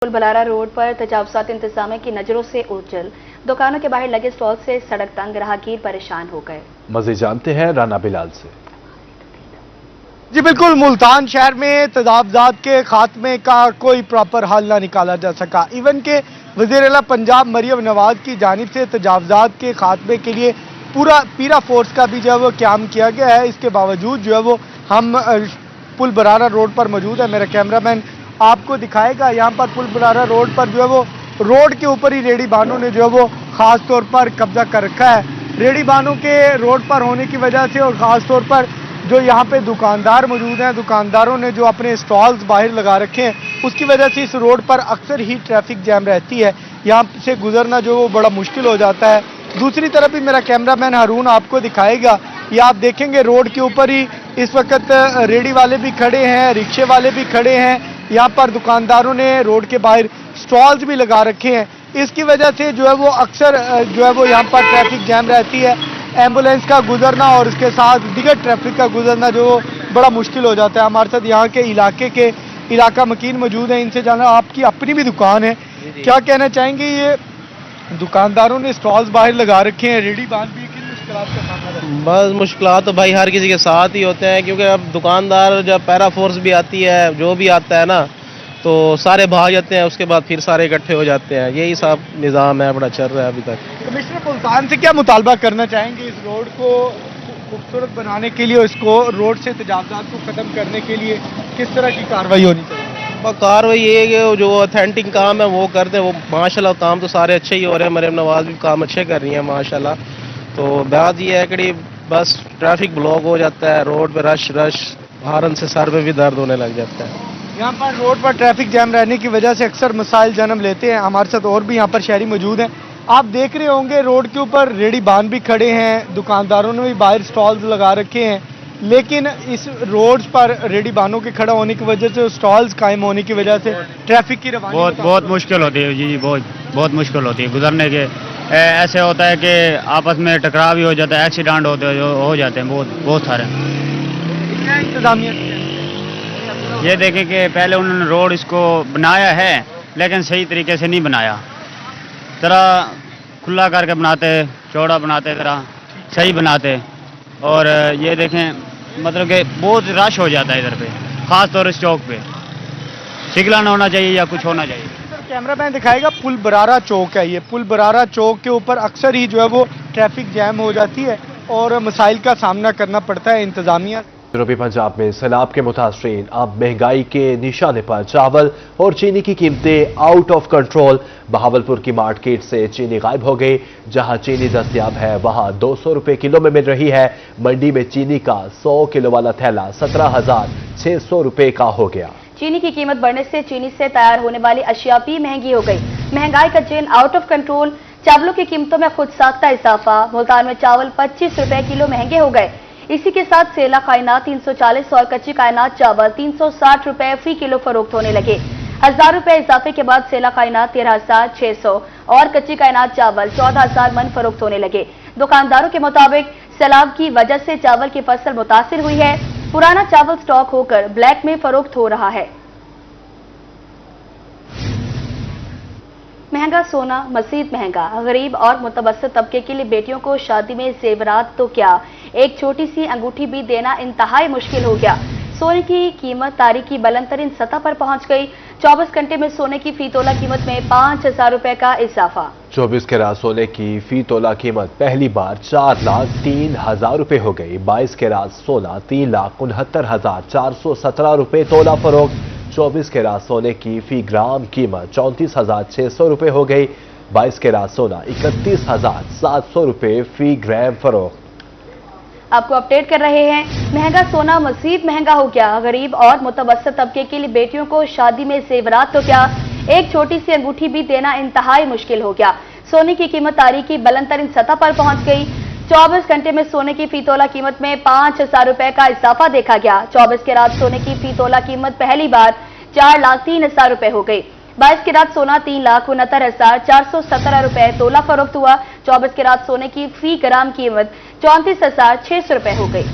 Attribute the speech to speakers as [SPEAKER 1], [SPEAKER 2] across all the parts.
[SPEAKER 1] Balara road पर तजावुज़ात इंतजामिया की नजरों से ओझल, दुकानों के बाहर लगे स्टॉल से सड़क तंग, राहगीर परेशान हो गए।
[SPEAKER 2] मज़ीद जानते हैं राना बिलाल से।
[SPEAKER 3] जी बिल्कुल, मुल्तान शहर में तजावुज़ात के खात्मे का कोई प्रॉपर हल ना निकाला जा सका। इवन के वज़ीर आला पंजाब मरियम नवाज की जानिब से तजावुज़ात के खात्मे के लिए पूरा पीरा फोर्स का भी जो है वो क़याम किया गया है। इसके बावजूद जो है वो हम पुल बरारा रोड पर मौजूद है। मेरा कैमरामैन आपको दिखाएगा। यहाँ पर पुल बरारा रोड पर जो है वो रोड के ऊपर ही रेडी बानों ने जो है वो ख़ास तौर पर कब्जा कर रखा है। रेडी बानों के रोड पर होने की वजह से और ख़ास तौर पर जो यहाँ पे दुकानदार मौजूद हैं, दुकानदारों ने जो अपने स्टॉल्स बाहर लगा रखे हैं, उसकी वजह से इस रोड पर अक्सर ही ट्रैफिक जैम रहती है। यहाँ से गुजरना जो वो बड़ा मुश्किल हो जाता है। दूसरी तरफ भी मेरा कैमरामैन हारून आपको दिखाएगा। ये आप देखेंगे रोड के ऊपर ही इस वक्त रेडी वाले भी खड़े हैं, रिक्शे वाले भी खड़े हैं। यहाँ पर दुकानदारों ने रोड के बाहर स्टॉल्स भी लगा रखे हैं। इसकी वजह से जो है वो अक्सर जो है वो यहाँ पर ट्रैफिक जैम रहती है। एम्बुलेंस का गुजरना और इसके साथ दीगर ट्रैफिक का गुजरना जो बड़ा मुश्किल हो जाता है। हमारे साथ यहाँ के इलाका मकीन मौजूद है। इनसे जाना, आपकी अपनी भी दुकान है, क्या कहना चाहेंगे? ये दुकानदारों ने स्टॉल्स बाहर लगा रखे हैं, रेडी बांध भी, किन मुश्किलात का सामना करते हैं?
[SPEAKER 4] बस मुश्किलात तो भाई हर किसी के साथ ही होते हैं, क्योंकि अब दुकानदार जब पैरा फोर्स भी आती है, जो भी आता है ना, तो सारे भाग जाते हैं, उसके बाद फिर सारे इकट्ठे हो जाते हैं। यही सब निज़ाम है, बड़ा चल रहा है अभी तक।
[SPEAKER 3] कमिश्नर मुल्तान से क्या मुतालबा करना चाहेंगे इस रोड को खूबसूरत बनाने के लिए, इसको रोड से तजावुज़ात को ख़त्म करने के लिए किस तरह की कार्रवाई होनी चाहिए?
[SPEAKER 4] कार्रवाई ये है कि जो ऑथेंटिक काम है वो करते हैं। वो माशाल्लाह काम तो सारे अच्छे ही हो रहे हैं, मरियम नवाज भी काम अच्छे कर रही है माशाल्लाह। तो बात ये है कि बस ट्रैफिक ब्लॉक हो जाता है, रोड पे रश हारन से सर पे भी दर्द होने लग जाता है।
[SPEAKER 3] यहाँ पर रोड पर ट्रैफिक जैम रहने की वजह से अक्सर मसाइल जन्म लेते हैं। हमारे साथ और भी यहाँ पर शहरी मौजूद हैं। आप देख रहे होंगे रोड के ऊपर रेडी बान भी खड़े हैं, दुकानदारों ने भी बाहर स्टॉल्स लगा रखे हैं, लेकिन इस रोड पर रेडी बानों के खड़ा होने की वजह से, स्टॉल्स कायम होने की वजह से ट्रैफिक की रवानी
[SPEAKER 5] बहुत मुश्किल होती है। जी बहुत मुश्किल होती है गुजरने के। ऐसे होता है कि आपस में टकराव भी हो जाता है, एक्सीडेंट हो जाते हैं बहुत सारे।
[SPEAKER 3] इंतजामिया
[SPEAKER 5] ये देखें कि पहले उन्होंने रोड इसको बनाया है, लेकिन सही तरीके से नहीं बनाया। तरह खुला करके बनाते, चौड़ा बनाते, तरह सही बनाते। और ये देखें मतलब कि बहुत रश हो जाता है इधर पे, ख़ास तौर इस चौक पे सिग्नल होना चाहिए या कुछ होना चाहिए।
[SPEAKER 3] कैमरामैन दिखाएगा। पुल बरारा चौक है ये। पुल बरारा चौक के ऊपर अक्सर ही जो है वो ट्रैफिक जैम हो जाती है और मसाइल का सामना करना पड़ता है इंतजामिया।
[SPEAKER 2] जनूबी पंजाब में सैलाब के मुतासरीन अब महंगाई के निशाने पर। चावल और चीनी की कीमतें आउट ऑफ कंट्रोल। बहावलपुर की मार्केट से चीनी गायब हो गई। जहां चीनी दस्तयाब है वहां 200 रुपए किलो में मिल रही है। मंडी में चीनी का 100 किलो वाला थैला 17,600 रुपए का हो गया।
[SPEAKER 1] चीनी की कीमत बढ़ने से चीनी से तैयार होने वाली अशिया भी महंगी हो गई। महंगाई का चेन आउट ऑफ कंट्रोल। चावलों की कीमतों में खुद साख्ता इजाफा। मुल्तान में चावल 25 रुपए किलो महंगे हो गए। इसी के साथ सेला कायनात 340 और कच्ची कायनात चावल 360 रुपए फी किलो फरोख्त होने लगे। 1000 रुपए इजाफे के बाद सेला कायनात 13,600 और कच्ची कायनात चावल 14,000 मन फरोख्त होने लगे। दुकानदारों के मुताबिक सैलाब की वजह से चावल की फसल मुतासिर हुई है। पुराना चावल स्टॉक होकर ब्लैक में फरोख्त हो रहा है। महंगा सोना मजीद महंगा। गरीब और मुतवस्सित तबके के लिए बेटियों को शादी में जेवरात तो क्या, एक छोटी सी अंगूठी भी देना इंतहाई मुश्किल हो गया। सोने की कीमत तारीखी बुलंद तरीन सतह पर पहुंच गई। 24 घंटे में सोने की फी तोला कीमत में 5,000 रुपए का इजाफा।
[SPEAKER 2] 24 कैरात सोने की फी तोला कीमत पहली बार 4,03,000 रुपए हो गई। 22 कैरात सोना 3,69,417 रुपए तोला फरोख्त। 24 कैरात सोने की फी ग्राम कीमत 34,600 रुपए हो गई। 22 कैरात सोना 31,700 रुपए फी ग्राम फरोख्त।
[SPEAKER 1] आपको अपडेट कर रहे हैं। महंगा सोना मजीद महंगा हो गया। गरीब और मुतवस्सित तबके के लिए बेटियों को शादी में जेवरात तो क्या, एक छोटी सी अंगूठी भी देना इंतहाई मुश्किल हो गया। सोने की कीमत तारीखी बुलंद तरीन सतह पर पहुंच गई। 24 घंटे में सोने की फी तोला कीमत में 5,000 रुपए का इजाफा देखा गया। 24 कैरात सोने की फी तोला कीमत पहली बार 4,03,000 रुपए हो गई। 22 कैरात सोना 3,69,417 रुपए तोला फरोख्त हुआ। 24 कैरात सोने की फी ग्राम कीमत 34,600 रुपए हो गई।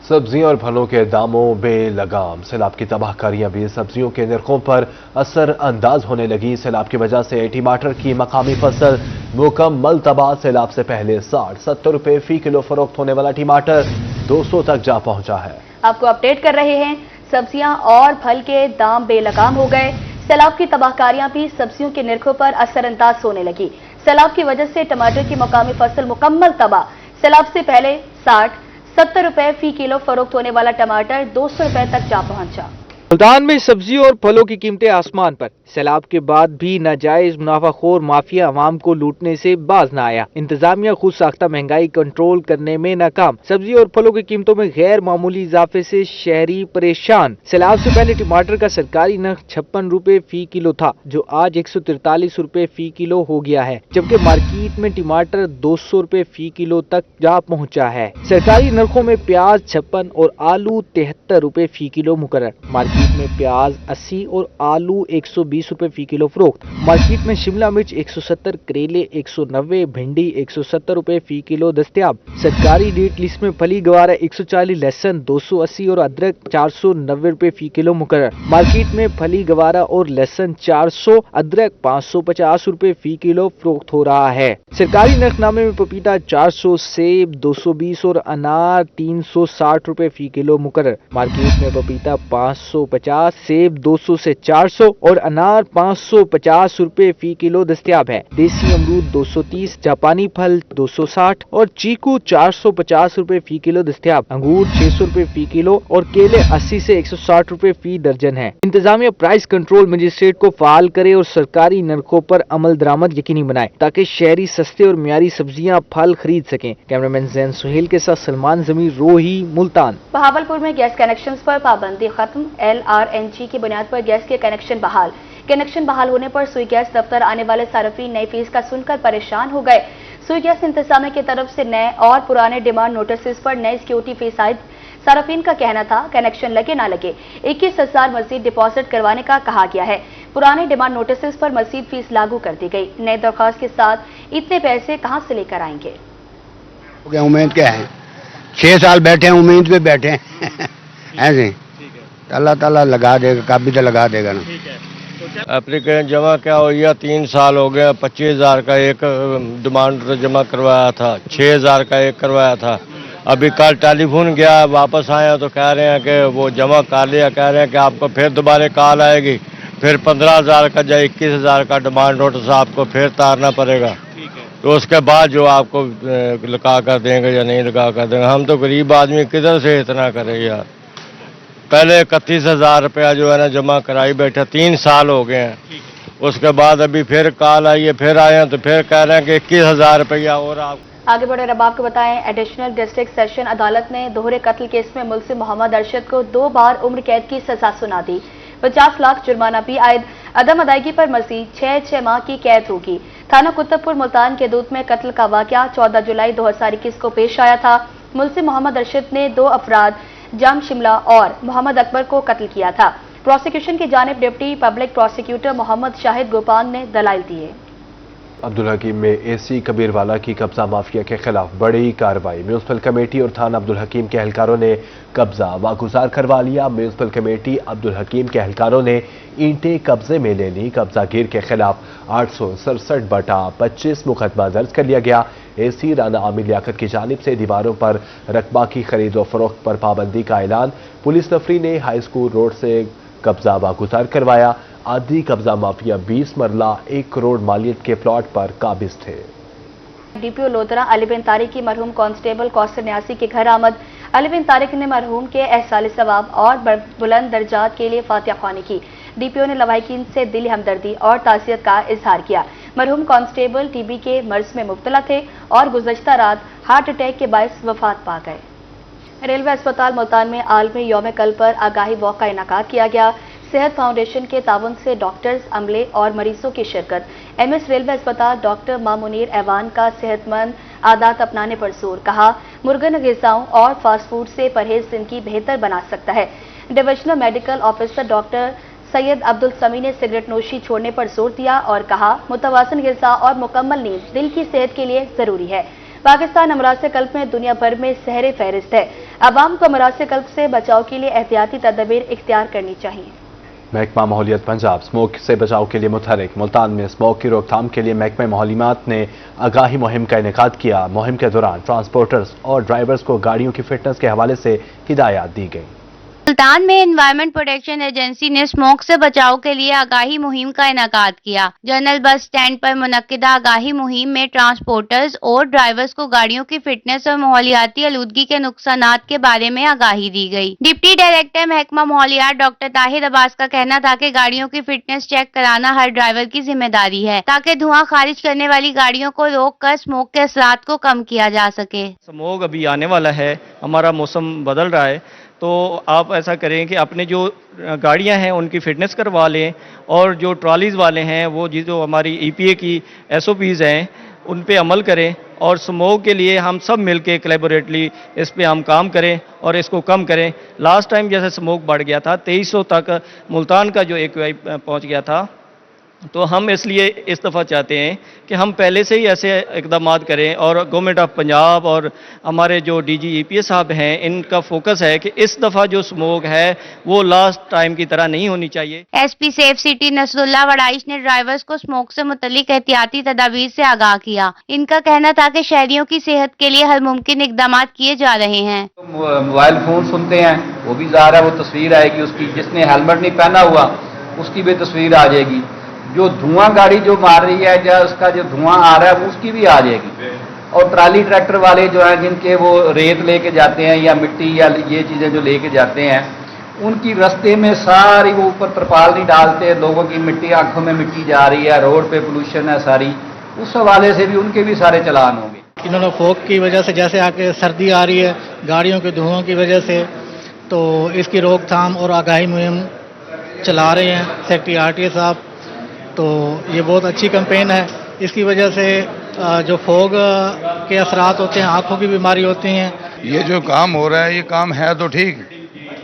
[SPEAKER 2] सब्जियों और फलों के दामों बेलगाम। सैलाब की तबाहकारियां भी सब्जियों के नरखों पर असर अंदाज होने लगी। सैलाब की वजह से टमाटर की मकामी फसल मुकम्मल तबाह। सैलाब से पहले 60-70 रुपए फी किलो फरोख्त होने वाला टमाटर 200 तक जा पहुंचा है।
[SPEAKER 1] आपको अपडेट कर रहे हैं, सब्जियां और फल के दाम बेलगाम हो गए। सैलाब की तबाहकारियां भी सब्जियों के निरखों पर असरअंदाज होने लगी। सैलाब की वजह से टमाटर की मकामी फसल मुकम्मल तबाह। सैलाब से पहले 60-70 रुपए फी किलो फरोख्त होने वाला टमाटर 200 रुपए तक जा पहुंचा।
[SPEAKER 6] मुल्तान में सब्जियों और फलों की कीमतें आसमान पर। सैलाब के बाद भी नाजायज मुनाफाखोर माफिया अवाम को लूटने से बाज न आया। इंतजामिया खुद साख्ता महंगाई कंट्रोल करने में नाकाम। सब्जी और फलों की कीमतों में गैर मामूली इजाफे से शहरी परेशान। सैलाब से पहले टमाटर का सरकारी नर्ख 56 रुपए फी किलो था, जो आज 143 रुपए फी किलो हो गया है, जबकि मार्केट में टमाटर 200 रुपए फी किलो तक जा पहुंचा है। सरकारी नर्खों में प्याज 56 और आलू 73 रुपए फी किलो मुकर्रर। मार्केट में प्याज 80 और आलू 120 रुपए फी किलो फरोख्त। मार्केट में शिमला मिर्च 170, करेले 190, भिंडी 170 रुपए फी किलो दस्तयाब। सरकारी रेट लिस्ट में फली गवारा 140, लहसुन 280 और अदरक 490 रुपए फी किलो मुकर्रर। मार्केट में फली गवारा और लहसुन 400, अदरक 550 रुपए फी किलो फरोख्त हो रहा है। सरकारी नरखनामे में पपीता 400, सेब 220 और अनार 360 रुपए फी किलो मुकर्रर। मार्केट में पपीता 550, सेब 200 से 400 और अनार 550 रुपए फी किलो दस्तयाब है। देसी अमरूद 230, जापानी फल 260 और चीकू 450 रुपए फी किलो दस्तयाब। अंगूर 600 रुपए फी किलो और केले 80 से 160 रुपए फी दर्जन है। इंतजामिया प्राइस कंट्रोल मजिस्ट्रेट को फाल करे और सरकारी नरखों पर अमल दरामद यकीनी बनाए, ताकि शहरी सस्ते और मियारी सब्जियां फल खरीद सकें। कैमरामैन जैन सुहेल के साथ सलमान जमीर, रोही, मुल्तान।
[SPEAKER 1] बहावलपुर में गैस कनेक्शंस पर पाबंदी खत्म। LRNG की बुनियाद पर गैस के कनेक्शन बहाल। कनेक्शन बहाल होने पर सुई गैस दफ्तर आने वाले सार्फिन नई फीस का सुनकर परेशान हो गए। सुई गैस इंतजामिया की तरफ से नए और पुराने डिमांड नोटिस पर नई सिक्योरिटी फीस आयद। सार्फिन का कहना था कनेक्शन लगे ना लगे 21,000 मजीद डिपॉजिट करवाने का कहा गया है। पुराने डिमांड नोटिस पर मजीद फीस लागू कर दी गई। नई दरख्वास्त के साथ इतने पैसे कहां से लेकर आएंगे?
[SPEAKER 7] उम्मीद क्या है, 6 साल बैठे हैं, उम्मीद पे बैठे हैं ऐसे अल्लाह ताला लगा देगा, काबी तो लगा देगा ना।
[SPEAKER 8] एप्लीकेशन जमा क्या हो गया, 3 साल हो गया। 25,000 का एक डिमांड जमा करवाया था, 6,000 का एक करवाया था। अभी कल टेलीफोन गया, वापस आया तो कह रहे हैं कि वो जमा कर लिया। कह रहे हैं कि आपको फिर दोबारा कॉल आएगी, फिर 15,000 का या 21,000 का डिमांड नोटिस आपको फिर तारना पड़ेगा। तो उसके बाद जो आपको लगा कर देंगे या नहीं लगा कर देंगे। हम तो गरीब आदमी किधर से इतना करें यार। पहले 31,000 रुपया जो है ना जमा कराई बैठा, 3 साल हो गए हैं। उसके बाद अभी फिर कॉल आई है, फिर आए हैं तो फिर कह रहे हैं कि 21,000 रुपया और आप।
[SPEAKER 1] आगे बढ़े रब आपको बताएं, एडिशनल डिस्ट्रिक्ट सेशन अदालत ने दोहरे कत्ल केस में मुलजिम मोहम्मद अरशद को 2 बार उम्र कैद की सजा सुना दी। 50 लाख जुर्माना भी आयद। अदम अदायगी पर मजीद 6 माह की कैद होगी। थाना कुतुबपुर मुल्तान के दूत में कत्ल का वाकया 14 जुलाई 2021 को पेश आया था। मुलजिम मोहम्मद अरशद ने 2 अफराद जाम शिमला और मोहम्मद अकबर को कत्ल किया था। प्रोसिक्यूशन की जानिब deputy public prosecutor Mohammad Shahid Gopal ने दलाइल दिए।
[SPEAKER 2] अब्दुल हकीम में एसी कबीरवाला की कब्जा माफिया के खिलाफ बड़ी कार्रवाई। म्यूनिसिपल कमेटी और थाना अब्दुल हकीम के एहलकारों ने कब्जा वागुजार करवा लिया। म्यूनिसिपल कमेटी अब्दुल हकीम के एहलकारों ने ईंटें कब्जे में ले ली। कब्जागीर के खिलाफ 867/25 मुकदमा दर्ज कर लिया गया। एसी राना आमिर लियाकत की जानिब से दीवारों पर रकबा की खरीद और फरोख्त पर पाबंदी का ऐलान। पुलिस नफरी ने हाई स्कूल रोड से कब्जा वागुजार करवाया। आधी कब्जा माफिया 20 मरला 1 करोड़ मालियत के प्लॉट पर काबिज थे।
[SPEAKER 1] डीपीओ लोधरा अली बिन तारिक की मरहूम कांस्टेबल कौसर न्यासी के घर आमद। अली बिन तारिक ने मरहूम के एहसाल सवाब और बुलंद दर्जात के लिए फातिहा ख्वानी की। डीपीओ ने लवाहिकीन से दिली हमदर्दी और ताज़ियत का इजहार किया। मरहूम कांस्टेबल टीबी के मर्ज में मुब्तला थे और गुज़श्ता रात हार्ट अटैक के बायस वफात पा गए। रेलवे अस्पताल मुल्तान में आलमी यौम कल पर आगाही वॉक का इनेकाद किया गया। सेहत फाउंडेशन के ताउन से डॉक्टर्स, अमले और मरीजों की शिरकत। MS रेलवे अस्पताल डॉक्टर मामुनीर ऐवान का सेहतमंद आदात अपनाने पर जोर। कहा, मुर्गन ग़िज़ाओं और फास्ट फूड से परहेज जिंदगी बेहतर बना सकता है। Divisional medical officer doctor Syed Abdul समी ने सिगरेट नोशी छोड़ने पर जोर दिया और कहा, मुतवाज़िन ग़िज़ा और मुकम्मल नींद दिल की सेहत के लिए जरूरी है। पाकिस्तान अमराज से कल्ब में दुनिया भर में सहरे फहरिस्त है। आवाम को अमराज से कल्ब से बचाव के लिए एहतियाती तदबीर इख्तियार करनी चाहिए।
[SPEAKER 2] महकमा माहौलियात पंजाब स्मोक से बचाव के लिए मुतहरिक। मुल्तान में स्मोक की रोकथाम के लिए महकमा माहौलियात ने आगाही मुहिम का इनेकाद किया। मुहिम के दौरान ट्रांसपोर्टर्स और ड्राइवर्स को गाड़ियों की फिटनेस के हवाले से हिदायत दी गई।
[SPEAKER 9] मुल्तान में एनवायरमेंट प्रोटेक्शन एजेंसी ने स्मोक से बचाव के लिए आगाही मुहिम का इनेकाद किया। जनरल बस स्टैंड पर मुनक्किदा आगाही मुहिम में ट्रांसपोर्टर्स और ड्राइवर्स को गाड़ियों की फिटनेस और माहौलियाती आलूदगी के नुकसानात के बारे में आगाही दी गई। डिप्टी डायरेक्टर महकमा माहौलियात डॉक्टर ताहिर अब्बास का कहना था कि गाड़ियों की फिटनेस चेक कराना हर ड्राइवर की जिम्मेदारी है, ताकि धुआं खारिज करने वाली गाड़ियों को रोक कर स्मोक के असरात को कम किया जा सके।
[SPEAKER 10] स्मोक अभी आने वाला है, हमारा मौसम बदल रहा है, तो आप ऐसा करें कि अपने जो गाड़ियां हैं उनकी फिटनेस करवा लें, और जो ट्रॉलीज़ वाले हैं वो जो हमारी EPA की SOPs हैं उन पे अमल करें, और स्मोक के लिए हम सब मिलके कोलैबोरेटली इस पे हम काम करें और इसको कम करें। लास्ट टाइम जैसे स्मोक बढ़ गया था 2300 तक मुल्तान का जो AQI पहुंच गया था, तो हम इसलिए इस दफ़ा चाहते हैं कि हम पहले से ही ऐसे इकदाम करें, और गवर्नमेंट ऑफ पंजाब और हमारे जो DG EPA साहब हैं इनका फोकस है कि इस दफ़ा जो स्मोक है वो लास्ट टाइम की तरह नहीं होनी चाहिए।
[SPEAKER 9] SP सेफ सिटी नसरुल्लाह वड़ाइश ने ड्राइवर्स को स्मोक से मुतल्लिक एहतियाती तदाबीर से आगाह किया। इनका कहना था कि शहरियों की सेहत के लिए हर मुमकिन इकदाम किए जा रहे हैं।
[SPEAKER 11] मोबाइल फोन सुनते हैं, वो भी ज़ाहिर है वो तस्वीर आएगी उसकी, जिसने हेलमेट नहीं पहना हुआ उसकी भी तस्वीर आ जाएगी, जो धुआं गाड़ी जो मार रही है या उसका जो धुआं आ रहा है उसकी भी आ जाएगी, और ट्राली ट्रैक्टर वाले जो हैं जिनके वो रेत लेके जाते हैं या मिट्टी या ये चीज़ें जो लेके जाते हैं, उनकी रास्ते में सारी वो ऊपर तरपाल नहीं डालते, लोगों की मिट्टी आंखों में मिट्टी जा रही है, रोड पे पोल्यूशन है सारी, उस हवाले से भी उनके भी सारे चलान होंगे।
[SPEAKER 12] इन्होंने फोक की वजह से जैसे आके सर्दी आ रही है गाड़ियों के धुओं की वजह से, तो इसकी रोकथाम और आगाही मुहिम चला रहे हैं सेक्रेटरी RTA साहब, तो ये बहुत अच्छी कैंपेन है। इसकी वजह से जो फोग के असरात होते हैं, आंखों की बीमारी होती हैं।
[SPEAKER 13] ये जो काम हो रहा है ये काम है तो ठीक,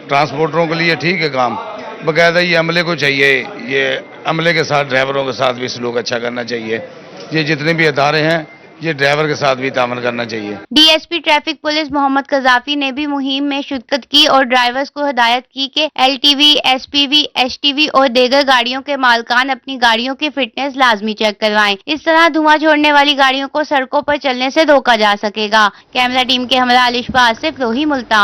[SPEAKER 13] ट्रांसपोर्टरों के लिए ठीक है काम, बाकायदा ये अमले को चाहिए, ये अमले के साथ ड्राइवरों के साथ भी सलूक अच्छा करना चाहिए। ये जितने भी अदारे हैं ये ड्राइवर के साथ भी तामन करना चाहिए।
[SPEAKER 9] DSP traffic police Mohammad Qazafi ने भी मुहिम में शिरकत की और ड्राइवर्स को हिदायत की कि LTV, SPV, HTV और दीगर गाड़ियों के मालकान अपनी गाड़ियों की फिटनेस लाजमी चेक करवाएं। इस तरह धुआं छोड़ने वाली गाड़ियों को सड़कों पर चलने से रोका जा सकेगा। कैमरा टीम के हमरा अलिशबा आसिफ, रोही, मुल्तान।